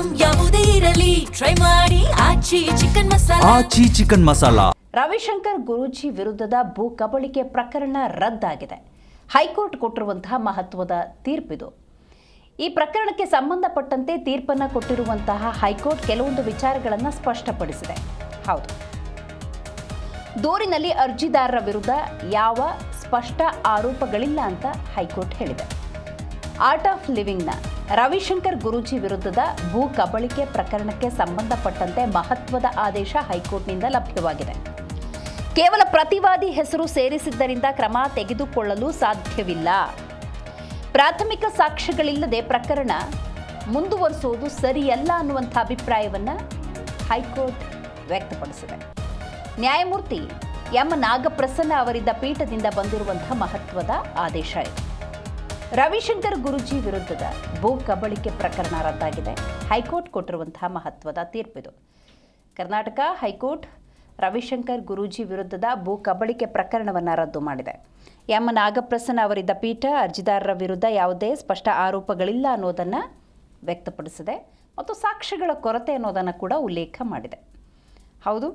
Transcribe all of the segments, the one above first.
Item ಯಾವುದೇ ಇರಲಿ try ಮಾಡಿ ಆಚಿ ಚಿಕನ್ ಮಸಾಲಾ. ರವಿಶಂಕರ್ ಗುರೂಜಿ ವಿರುದ್ಧದ ಭೂ ಕಬಳಿಕೆ ಪ್ರಕರಣ ರದ್ದಾಗಿದೆ. ಹೈಕೋರ್ಟ್ ಕೊಟ್ಟಿರುವಂತಹ ಮಹತ್ವದ ತೀರ್ಪಿದು. ಈ ಪ್ರಕರಣಕ್ಕೆ ಸಂಬಂಧಪಟ್ಟಂತೆ ತೀರ್ಪನ್ನು ಕೊಟ್ಟಿರುವಂತಹ ಹೈಕೋರ್ಟ್ ಕೆಲವೊಂದು ವಿಚಾರಗಳನ್ನು ಸ್ಪಷ್ಟಪಡಿಸಿದೆ. ಹೌದು, ದೂರಿನಲ್ಲಿ ಅರ್ಜಿದಾರರ ವಿರುದ್ಧ ಯಾವ ಸ್ಪಷ್ಟ ಆರೋಪಗಳಿಲ್ಲ ಅಂತ ಹೈಕೋರ್ಟ್ ಹೇಳಿದೆ. ಆರ್ಟ್ ಆಫ್ ಲಿವಿಂಗ್ನ ರವಿಶಂಕರ್ ಗುರೂಜಿ ವಿರುದ್ಧದ ಭೂ ಕಬಳಿಕೆ ಪ್ರಕರಣಕ್ಕೆ ಸಂಬಂಧಪಟ್ಟಂತೆ ಮಹತ್ವದ ಆದೇಶ ಹೈಕೋರ್ಟ್ನಿಂದ ಲಭ್ಯವಾಗಿದೆ. ಕೇವಲ ಪ್ರತಿವಾದಿ ಹೆಸರು ಸೇರಿಸಿದ್ದರಿಂದ ಕ್ರಮ ತೆಗೆದುಕೊಳ್ಳಲು ಸಾಧ್ಯವಿಲ್ಲ. ಪ್ರಾಥಮಿಕ ಸಾಕ್ಷ್ಯಗಳಿಲ್ಲದೆ ಪ್ರಕರಣ ಮುಂದುವರಿಸುವುದು ಸರಿಯಲ್ಲ ಅನ್ನುವಂಥ ಅಭಿಪ್ರಾಯವನ್ನು ಹೈಕೋರ್ಟ್ ವ್ಯಕ್ತಪಡಿಸಿದೆ. ನ್ಯಾಯಮೂರ್ತಿ ಎಂ ನಾಗಪ್ರಸನ್ನ ಅವರಿದ್ದ ಪೀಠದಿಂದ ಬಂದಿರುವಂತಹ ಮಹತ್ವದ ಆದೇಶ ಇದು. ರವಿಶಂಕರ್ ಗುರೂಜಿ ವಿರುದ್ಧದ ಭೂ ಕಬಳಿಕೆ ಪ್ರಕರಣ ರದ್ದಾಗಿದೆ. ಹೈಕೋರ್ಟ್ ಕೊಟ್ಟಿರುವಂತಹ ಮಹತ್ವದ ತೀರ್ಪಿದು. ಕರ್ನಾಟಕ ಹೈಕೋರ್ಟ್ ರವಿಶಂಕರ್ ಗುರೂಜಿ ವಿರುದ್ಧದ ಭೂ ಕಬಳಿಕೆ ಪ್ರಕರಣವನ್ನು ರದ್ದು ಮಾಡಿದೆ. ಎಂ ನಾಗಪ್ರಸನ್ನ ಅವರಿದ್ದ ಪೀಠ ಅರ್ಜಿದಾರರ ವಿರುದ್ಧ ಯಾವುದೇ ಸ್ಪಷ್ಟ ಆರೋಪಗಳಿಲ್ಲ ಅನ್ನೋದನ್ನು ವ್ಯಕ್ತಪಡಿಸಿದೆ ಮತ್ತು ಸಾಕ್ಷ್ಯಗಳ ಕೊರತೆ ಅನ್ನೋದನ್ನು ಕೂಡ ಉಲ್ಲೇಖ ಮಾಡಿದೆ. ಹೌದು,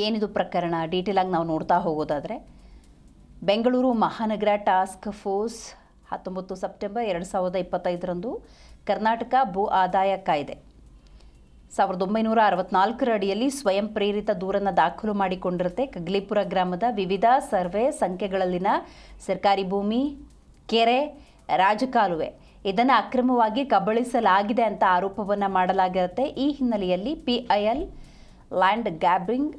ಏನಿದು ಪ್ರಕರಣ ಡೀಟೇಲ್ ಆಗಿ ನಾವು ನೋಡ್ತಾ ಹೋಗೋದಾದರೆ, ಬೆಂಗಳೂರು ಮಹಾನಗರ ಟಾಸ್ಕ್ ಫೋರ್ಸ್ 19 ಸೆಪ್ಟೆಂಬರ್ 2025ರಂದು ಕರ್ನಾಟಕ ಭೂ ಆದಾಯ ಕಾಯ್ದೆ 1964ರ ಅಡಿಯಲ್ಲಿ ಸ್ವಯಂ ಪ್ರೇರಿತ ದೂರನ್ನು ದಾಖಲು ಮಾಡಿಕೊಂಡಿರುತ್ತೆ. ಕಗ್ಲಿಪುರ ಗ್ರಾಮದ ವಿವಿಧ ಸರ್ವೆ ಸಂಖ್ಯೆಗಳಲ್ಲಿನ ಸರ್ಕಾರಿ ಭೂಮಿ, ಕೆರೆ, ರಾಜಕಾಲುವೆ ಇದನ್ನು ಅಕ್ರಮವಾಗಿ ಕಬಳಿಸಲಾಗಿದೆ ಅಂತ ಆರೋಪವನ್ನು ಮಾಡಲಾಗಿರುತ್ತೆ. ಈ ಹಿನ್ನೆಲೆಯಲ್ಲಿ PIL ಲ್ಯಾಂಡ್ ಗ್ಯಾಬ್ರಿಂಗ್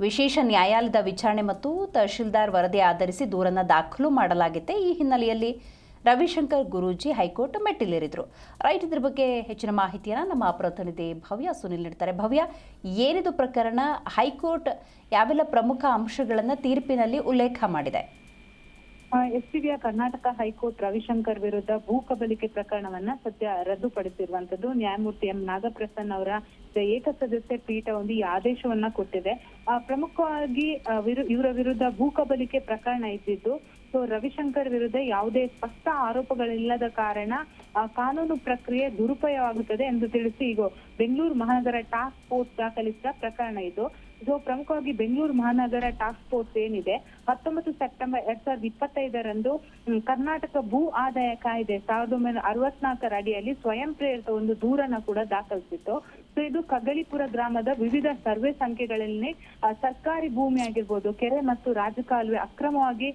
ವಿಶೇಷ ನ್ಯಾಯಾಲಯದ ವಿಚಾರಣೆ ಮತ್ತು ತಹಶೀಲ್ದಾರ್ ವರದಿ ಆಧರಿಸಿ ದೂರನ್ನು ದಾಖಲು ಮಾಡಲಾಗಿದೆ. ಈ ಹಿನ್ನೆಲೆಯಲ್ಲಿ ರವಿಶಂಕರ್ ಗುರೂಜಿ ಹೈಕೋರ್ಟ್ ಮೆಟ್ಟಿಲೇರಿದ್ರು. ರೈಟ್, ಇದ್ರ ಬಗ್ಗೆ ಹೆಚ್ಚಿನ ಮಾಹಿತಿಯನ್ನು ನಮ್ಮ ಪ್ರತಿನಿಧಿ ಭವ್ಯ ಸುನಿಲ್ ನೀಡ್ತಾರೆ. ಭವ್ಯ, ಏನಿದು ಪ್ರಕರಣ? ಹೈಕೋರ್ಟ್ ಯಾವೆಲ್ಲ ಪ್ರಮುಖ ಅಂಶಗಳನ್ನು ತೀರ್ಪಿನಲ್ಲಿ ಉಲ್ಲೇಖ ಮಾಡಿದೆ? ಎಸ್ಟಿಬಿಯ ಕರ್ನಾಟಕ ಹೈಕೋರ್ಟ್ ರವಿಶಂಕರ್ ವಿರುದ್ಧ ಭೂ ಕಬಳಿಕೆ ಪ್ರಕರಣವನ್ನ ಸದ್ಯ ರದ್ದುಪಡಿಸಿರುವಂತದ್ದು. ನ್ಯಾಯಮೂರ್ತಿ ಎಂ ನಾಗಪ್ರಸನ್ನ ಅವರ ಏಕಸದಸ್ಯ ಪೀಠ ಒಂದು ಈ ಆದೇಶವನ್ನ ಕೊಟ್ಟಿದೆ. ಪ್ರಮುಖವಾಗಿ ಇವರ ವಿರುದ್ಧ ಭೂ ಕಬಳಿಕೆ ಪ್ರಕರಣ ಇದ್ದಿದ್ದು, ಸೊ ರವಿಶಂಕರ್ ವಿರುದ್ಧ ಯಾವುದೇ ಸ್ಪಷ್ಟ ಆರೋಪಗಳಿಲ್ಲದ ಕಾರಣ ಕಾನೂನು ಪ್ರಕ್ರಿಯೆ ದುರುಪಯೋಗವಾಗುತ್ತದೆ ಎಂದು ತಿಳಿಸಿ ಈಗ ಬೆಂಗಳೂರು ಮಹಾನಗರ ಟಾಸ್ಕ್ ಫೋರ್ಸ್ ದಾಖಲಿಸಿದ ಪ್ರಕರಣ ಇದು. ಸೊ ಪ್ರಮುಖವಾಗಿ ಬೆಂಗಳೂರು ಮಹಾನಗರ ಟಾಸ್ಕ್ ಫೋರ್ಸ್ ಏನಿದೆ 19 ಸೆಪ್ಟೆಂಬರ್ 2025ರಂದು ಕರ್ನಾಟಕ ಭೂ ಆದಾಯ ಕಾಯ್ದೆ 1964ರ ಅಡಿಯಲ್ಲಿ ಸ್ವಯಂ ಪ್ರೇರಿತ ಒಂದು ದೂರನ್ನ ಕೂಡ ದಾಖಲಿಸಿತ್ತು. ಸೊ ಇದು ಕಗ್ಗಳಿಪುರ ಗ್ರಾಮದ ವಿವಿಧ ಸರ್ವೆ ಸಂಖ್ಯೆಗಳಲ್ಲಿ ಸರ್ಕಾರಿ ಭೂಮಿ ಆಗಿರ್ಬೋದು, ಕೆರೆ ಮತ್ತು ರಾಜಕಾಲುವೆ ಅಕ್ರಮವಾಗಿ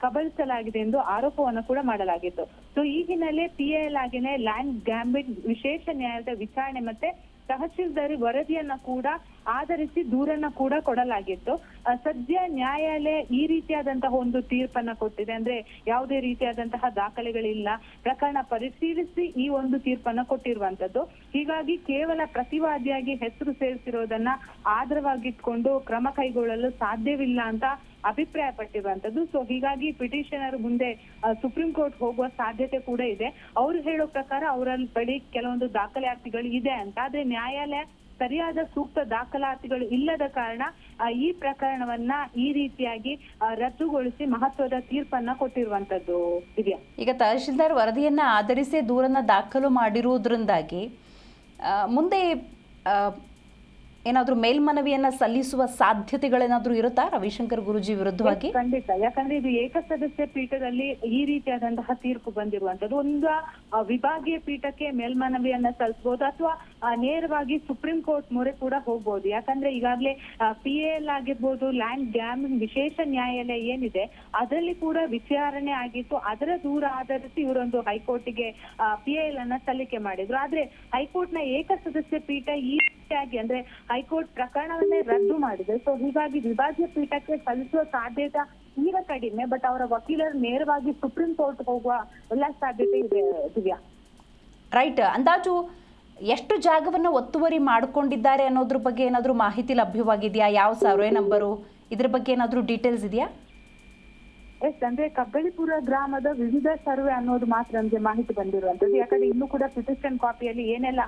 ಕಬಳಿಸಲಾಗಿದೆ ಎಂದು ಆರೋಪವನ್ನು ಕೂಡ ಮಾಡಲಾಗಿತ್ತು. ಸೊ ಈ ಹಿನ್ನೆಲೆ PIL ಆಗಿನೇ ಲ್ಯಾಂಡ್ ಗ್ಯಾಬ್ರಿಂಗ್ ವಿಶೇಷ ನ್ಯಾಯಾಲಯದ ವಿಚಾರಣೆ ಮತ್ತೆ ತಹಶೀಲ್ದಾರಿ ವರದಿಯನ್ನ ಕೂಡ ಆಧರಿಸಿ ದೂರನ್ನ ಕೂಡ ಕೊಡಲಾಗಿತ್ತು. ಸದ್ಯ ನ್ಯಾಯಾಲಯ ಈ ರೀತಿಯಾದಂತಹ ಒಂದು ತೀರ್ಪನ್ನ ಕೊಟ್ಟಿದೆ. ಅಂದ್ರೆ ಯಾವುದೇ ರೀತಿಯಾದಂತಹ ದಾಖಲೆಗಳಿಲ್ಲ, ಪ್ರಕರಣ ಪರಿಶೀಲಿಸಿ ಈ ಒಂದು ತೀರ್ಪನ್ನ ಕೊಟ್ಟಿರುವಂತದ್ದು. ಹೀಗಾಗಿ ಕೇವಲ ಪ್ರತಿವಾದಿಯಾಗಿ ಹೆಸರು ಸೇರಿಸಿರೋದನ್ನ ಆಧಾರವಾಗಿಟ್ಕೊಂಡು ಕ್ರಮ ಕೈಗೊಳ್ಳಲು ಸಾಧ್ಯವಿಲ್ಲ ಅಂತ ಅಭಿಪ್ರಾಯ ಪಟ್ಟಿರುವಂತದ್ದು. ಸೊ ಹೀಗಾಗಿ ಪಿಟಿಷನರ್ ಮುಂದೆ ಸುಪ್ರೀಂ ಕೋರ್ಟ್ ಹೋಗುವ ಸಾಧ್ಯತೆ ಕೂಡ ಇದೆ. ಅವರು ಹೇಳೋ ಪ್ರಕಾರ ಅವರ ಬಳಿ ಕೆಲವೊಂದು ದಾಖಲಾತಿಗಳು ಇದೆ ಅಂತ. ಆದ್ರೆ ನ್ಯಾಯಾಲಯ ಸರಿಯಾದ ಸೂಕ್ತ ದಾಖಲಾತಿಗಳು ಇಲ್ಲದ ಕಾರಣ ಈ ಪ್ರಕರಣವನ್ನ ಈ ರೀತಿಯಾಗಿ ರದ್ದುಗೊಳಿಸಿ ಮಹತ್ವದ ತೀರ್ಪನ್ನ ಕೊಟ್ಟಿರುವಂತದ್ದು ಇದೆಯಾ. ಈಗ ತಹಶೀಲ್ದಾರ್ ವರದಿಯನ್ನ ಆಧರಿಸಿ ದೂರನ್ನ ದಾಖಲು ಮಾಡಿರುವುದರಿಂದಾಗಿ ಮುಂದೆ ಏನಾದ್ರೂ ಮೇಲ್ಮನವಿಯನ್ನ ಸಲ್ಲಿಸುವ ಸಾಧ್ಯತೆಗಳೇನಾದ್ರೂ ಇರುತ್ತಾ ರವಿಶಂಕರ್ ಗುರೂಜಿ ವಿರುದ್ಧವಾಗಿ? ಖಂಡಿತ, ಯಾಕಂದ್ರೆ ಇದು ಏಕಸದಸ್ಯ ಪೀಠದಲ್ಲಿ ಈ ರೀತಿಯಾದಂತಹ ತೀರ್ಪು ಬಂದಿರುವಂತದ್ದು. ಒಂದು ವಿಭಾಗೀಯ ಪೀಠಕ್ಕೆ ಮೇಲ್ಮನವಿಯನ್ನ ಸಲ್ಲಿಸಬಹುದು ಅಥವಾ ನೇರವಾಗಿ ಸುಪ್ರೀಂ ಕೋರ್ಟ್ ಮೊರೆ ಕೂಡ ಹೋಗ್ಬೋದು. ಯಾಕಂದ್ರೆ ಈಗಾಗಲೇ PIL ಆಗಿರ್ಬೋದು, ಲ್ಯಾಂಡ್ ಗ್ಯಾಬ್ರಿಂಗ್ ವಿಶೇಷ ನ್ಯಾಯಾಲಯ ಏನಿದೆ ಅದರಲ್ಲಿ ಕೂಡ ವಿಚಾರಣೆ ಆಗಿತ್ತು. ಅದರ ದೂರ ಆಧರಿಸಿ ಇವರೊಂದು ಹೈಕೋರ್ಟ್ಗೆ PIL ಅನ್ನ ಸಲ್ಲಿಕೆ ಮಾಡಿದ್ರು. ಆದ್ರೆ ಹೈಕೋರ್ಟ್ ನ ಏಕಸದಸ್ಯ ಪೀಠ ಈ ರೀತಿಯಾಗಿ ಅಂದ್ರೆ ಹೈಕೋರ್ಟ್ ಪ್ರಕರಣವನ್ನೇ ರದ್ದು ಮಾಡಿದೆ. ಸೊ ಹೀಗಾಗಿ ವಿಭಾಗೀಯ ಪೀಠಕ್ಕೆ ಸಲ್ಲಿಸುವ ಸಾಧ್ಯತೆ ಈಗ ಕಡಿಮೆ. ಬಟ್ ಅವರ ವಕೀಲರು ನೇರವಾಗಿ ಸುಪ್ರೀಂ ಕೋರ್ಟ್ ಹೋಗುವ ಎಲ್ಲ ಸಾಧ್ಯತೆ ಇದೆ ದಿವ್ಯಾ. ರೈಟ್, ಅಂದಾಜು ಎಷ್ಟು ಜಾಗವನ್ನು ಒತ್ತುವರಿ ಮಾಡಿಕೊಂಡಿದ್ದಾರೆ ಅನ್ನೋದ್ರ ಬಗ್ಗೆ ಏನಾದರೂ ಮಾಹಿತಿ ಲಭ್ಯವಾಗಿದೆಯಾ? ಯಾವ ಸರ್ವೆ ನಂಬರು, ಇದ್ರ ಬಗ್ಗೆ ಏನಾದರೂ ಡೀಟೇಲ್ಸ್ ಇದೆಯಾ? ಎಸ್, ಅಂದ್ರೆ ಕಬ್ಬಳಿಪುರ ಗ್ರಾಮದ ವಿವಿಧ ಸರ್ವೆ ಅನ್ನೋದು ಮಾತ್ರ ನಮ್ಗೆ ಮಾಹಿತಿ ಬಂದಿರುವಂತದ್ದು. ಯಾಕಂದ್ರೆ ಇನ್ನು ಕೂಡ ಪಿಟಿಷನ್ ಕಾಪಿಯಲ್ಲಿ ಏನೆಲ್ಲ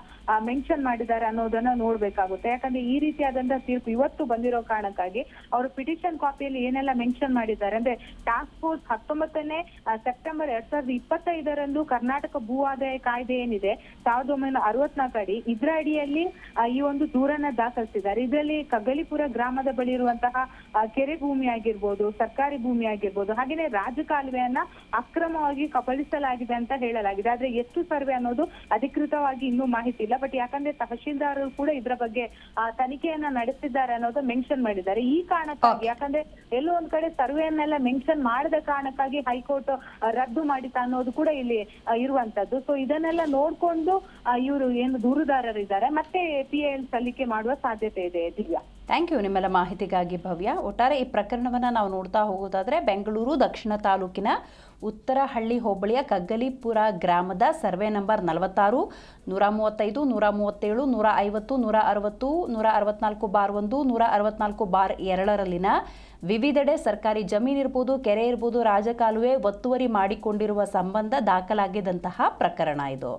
ಮೆನ್ಷನ್ ಮಾಡಿದ್ದಾರೆ ಅನ್ನೋದನ್ನ ನೋಡ್ಬೇಕಾಗುತ್ತೆ. ಯಾಕಂದ್ರೆ ಈ ರೀತಿಯಾದಂತಹ ತೀರ್ಪು ಇವತ್ತು ಬಂದಿರೋ ಕಾರಣಕ್ಕಾಗಿ ಅವರು ಪಿಟಿಷನ್ ಕಾಪಿಯಲ್ಲಿ ಏನೆಲ್ಲ ಮೆನ್ಷನ್ ಮಾಡಿದ್ದಾರೆ ಅಂದ್ರೆ ಟಾಸ್ಕ್ ಫೋರ್ಸ್ 19ನೇ ಸೆಪ್ಟೆಂಬರ್ 2025ರಂದು ಕರ್ನಾಟಕ ಭೂ ಆದಾಯ ಕಾಯ್ದೆ ಏನಿದೆ 1964 ಅಡಿ, ಇದರ ಅಡಿಯಲ್ಲಿ ಈ ಒಂದು ದೂರನ್ನ ದಾಖಲಿಸಿದ್ದಾರೆ. ಇದರಲ್ಲಿ ಕಗ್ಗಲಿಪುರ ಗ್ರಾಮದ ಬಳಿ ಇರುವಂತಹ ಕೆರೆ ಭೂಮಿ ಆಗಿರ್ಬೋದು, ಸರ್ಕಾರಿ ಭೂಮಿ ಆಗಿರ್ಬೋದು, ಹಾಗೇನೆ ರಾಜಕಾಲುವೆಯನ್ನ ಅಕ್ರಮವಾಗಿ ಕಬಳಿಸಲಾಗಿದೆ ಅಂತ ಹೇಳಲಾಗಿದೆ. ಆದ್ರೆ ಎಷ್ಟು ಸರ್ವೆ ಅನ್ನೋದು ಅಧಿಕೃತವಾಗಿ ಇನ್ನೂ ಮಾಹಿತಿ ಇಲ್ಲ. ಬಟ್ ಯಾಕಂದ್ರೆ ತಹಶೀಲ್ದಾರರು ಕೂಡ ಇದರ ಬಗ್ಗೆ ತನಿಖೆಯನ್ನ ನಡೆಸಿದ್ದಾರೆ ಅನ್ನೋದು ಮೆನ್ಷನ್ ಮಾಡಿದ್ದಾರೆ. ಈ ಕಾರಣಕ್ಕಾಗಿ ಯಾಕಂದ್ರೆ ಎಲ್ಲೋ ಒಂದ್ ಕಡೆ ಸರ್ವೆಯನ್ನೆಲ್ಲ ಮೆನ್ಷನ್ ಮಾಡದ ಕಾರಣಕ್ಕಾಗಿ ಹೈಕೋರ್ಟ್ ರದ್ದು ಮಾಡಿತಾ ಅನ್ನೋದು ಕೂಡ ಇಲ್ಲಿ ಇರುವಂತದ್ದು. ಸೊ ಇದನ್ನೆಲ್ಲ ನೋಡ್ಕೊಂಡು ಇವರು ಏನು ದೂರುದಾರರಿದ್ದಾರೆ ಮತ್ತೆ PIL ಸಲ್ಲಿಕೆ ಮಾಡುವ ಸಾಧ್ಯತೆ ಇದೆ. ದಿವ್ಯಾ, ಥ್ಯಾಂಕ್ ಯು ನಿಮ್ಮೆಲ್ಲ ಮಾಹಿತಿಗಾಗಿ ಭವ್ಯ. ಒಟ್ಟಾರೆ ಈ ಪ್ರಕರಣವನ್ನು ನಾವು ನೋಡ್ತಾ ಹೋಗೋದಾದರೆ ಬೆಂಗಳೂರು ದಕ್ಷಿಣ ತಾಲೂಕಿನ ಉತ್ತರಹಳ್ಳಿ ಹೋಬಳಿಯ ಕಗ್ಗಲಿಪುರ ಗ್ರಾಮದ ಸರ್ವೆ ನಂಬರ್ 46, 135, 137, 150, 160, 164/1, 164/2ರಲ್ಲಿನ ವಿವಿಧೆಡೆ ಸರ್ಕಾರಿ ಜಮೀನಿರ್ಬೋದು, ಕೆರೆ ಇರ್ಬೋದು, ರಾಜಕಾಲುವೆ ಒತ್ತುವರಿ ಮಾಡಿಕೊಂಡಿರುವ ಸಂಬಂಧ ದಾಖಲಾಗಿದ್ದಂತಹ ಪ್ರಕರಣ ಇದು.